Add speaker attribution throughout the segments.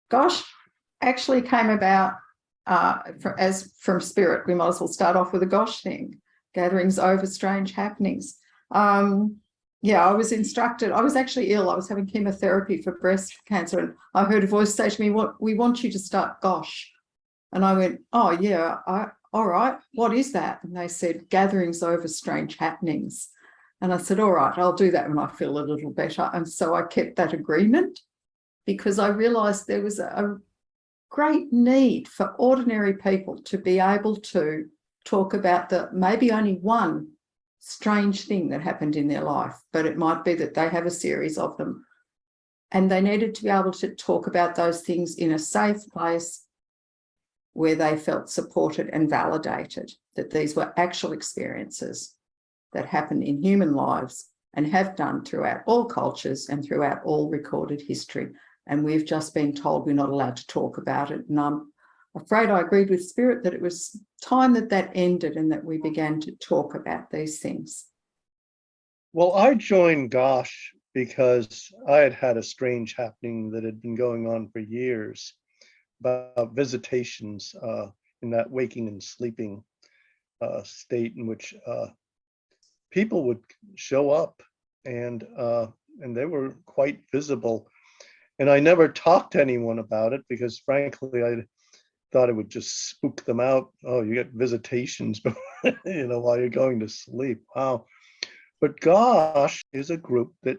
Speaker 1: Gosh actually came about from spirit. We might as well start off with a gosh thing, gatherings over strange happenings. I was instructed. I was actually ill. I was having chemotherapy for breast cancer, and I heard a voice say to me, we want you to start gosh. And I went, oh, yeah, all right. What is that? And they said, gatherings over strange happenings. And I said, all right, I'll do that when I feel a little better. And so I kept that agreement because I realised there was a great need for ordinary people to be able to talk about the maybe only one strange thing that happened in their life, but it might be that they have a series of them. And they needed to be able to talk about those things in a safe place where they felt supported and validated, that these were actual experiences that happen in human lives and have done throughout all cultures and throughout all recorded history. And we've just been told we're not allowed to talk about it. And I'm afraid I agreed with Spirit that it was time that ended and that we began to talk about these things.
Speaker 2: Well, I joined Gosh because I had a strange happening that had been going on for years about visitations in that waking and sleeping state in which people would show up and they were quite visible. And I never talked to anyone about it because frankly, I thought it would just spook them out. Oh, you get visitations, while you're going to sleep. Wow. But Gosh is a group that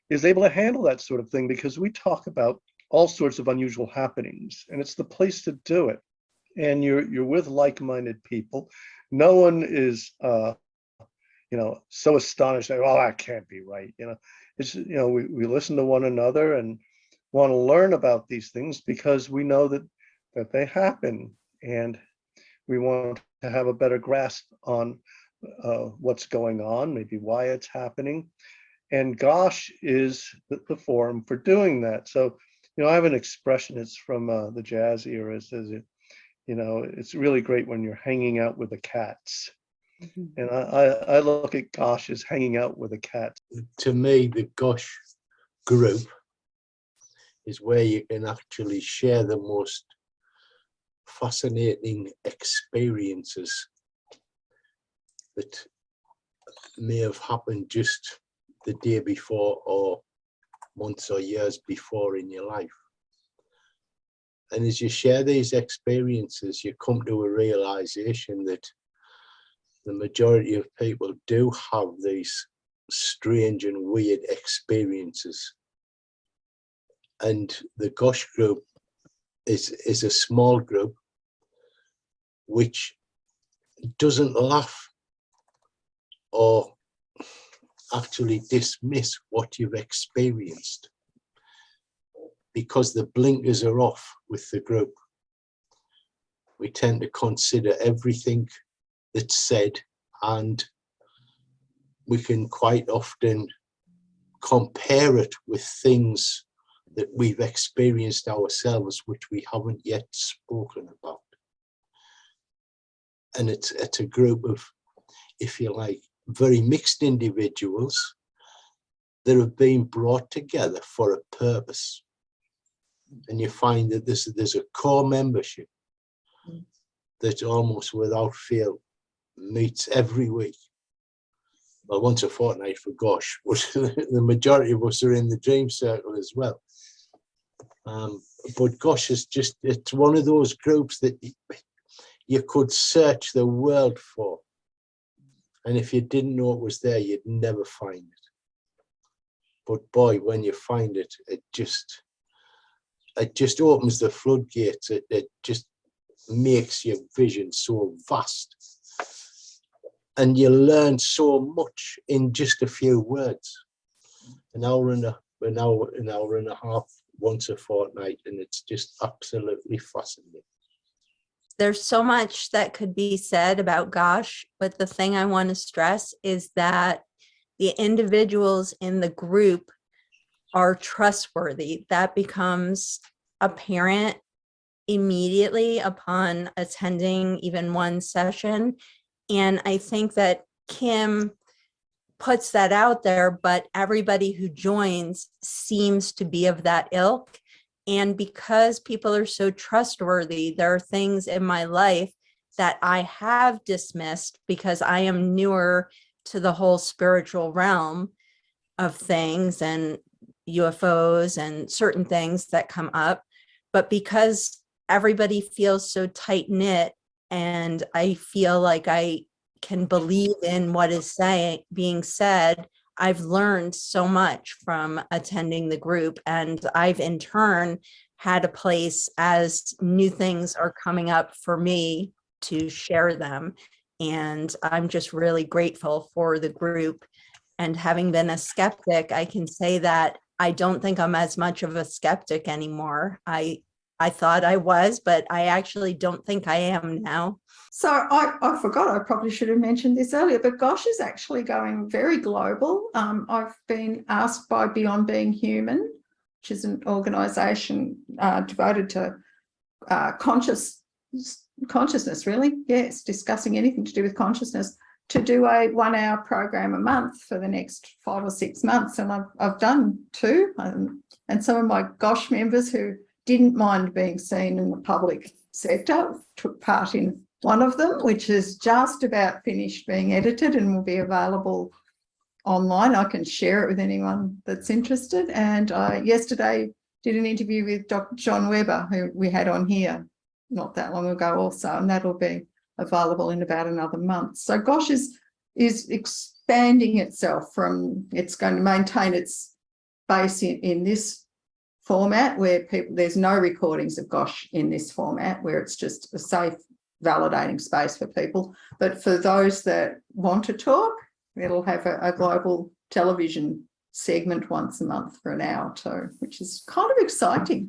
Speaker 2: is able to handle that sort of thing because we talk about all sorts of unusual happenings, and it's the place to do it. And you're with like-minded people. No one is, so astonished that, oh, that can't be right. It's, we listen to one another and want to learn about these things because we know that they happen, and we want to have a better grasp on what's going on, maybe why it's happening. And Gosh is the forum for doing that. So, I have an expression, it's from the jazz era. It says, it's really great when you're hanging out with the cats. Mm-hmm. And I look at Gosh as hanging out with the cats.
Speaker 3: To me, the Gosh group is where you can actually share the most fascinating experiences that may have happened just the day before or months or years before in your life. And as you share these experiences, you come to a realization that the majority of people do have these strange and weird experiences. And the Gosh group is a small group which doesn't laugh or actually dismiss what you've experienced, because the blinkers are off with the group. We tend to consider everything that's said, and we can quite often compare it with things that we've experienced ourselves, which we haven't yet spoken about. And it's a group of, if you like, very mixed individuals that have been brought together for a purpose. And you find that there's a core membership that almost without fail meets every week. Well, once a fortnight for Gosh, which the majority of us are in the Dream Circle as well. But Gosh is it's one of those groups that you could search the world for. And if you didn't know it was there, you'd never find it. But boy, when you find it, it just opens the floodgates. It just makes your vision so vast. And you learn so much in just a few words. An hour and a half once a fortnight, and it's just absolutely fascinating.
Speaker 4: There's so much that could be said about Gosh, but the thing I want to stress is that the individuals in the group are trustworthy. That becomes apparent immediately upon attending even one session. And I think that Kim puts that out there, but everybody who joins seems to be of that ilk. And because people are so trustworthy, there are things in my life that I have dismissed because I am newer to the whole spiritual realm of things and UFOs and certain things that come up. But because everybody feels so tight knit, and I feel like I can believe in what is being said, I've learned so much from attending the group, and I've in turn had a place as new things are coming up for me to share them. And I'm just really grateful for the group. And having been a skeptic, I can say that I don't think I'm as much of a skeptic anymore. I thought I was, but I actually don't think I am now.
Speaker 1: So I forgot, I probably should have mentioned this earlier, but Gosh is actually going very global. I've been asked by Beyond Being Human, which is an organisation devoted to consciousness, really, yes, discussing anything to do with consciousness, to do a 1 hour program a month for the next 5 or 6 months. And I've done 2. And some of my Gosh members who didn't mind being seen in the public sector took part in one of them, which is just about finished being edited and will be available online. I can share it with anyone that's interested. And I yesterday did an interview with Dr. John Webber, who we had on here not that long ago also, and that'll be available in about another month. So Gosh is expanding itself from, it's going to maintain its base in this format where there's no recordings of Gosh in this format, where it's just a safe, validating space for people. But for those that want to talk, it'll have a global television segment once a month for an hour too, which is kind of exciting.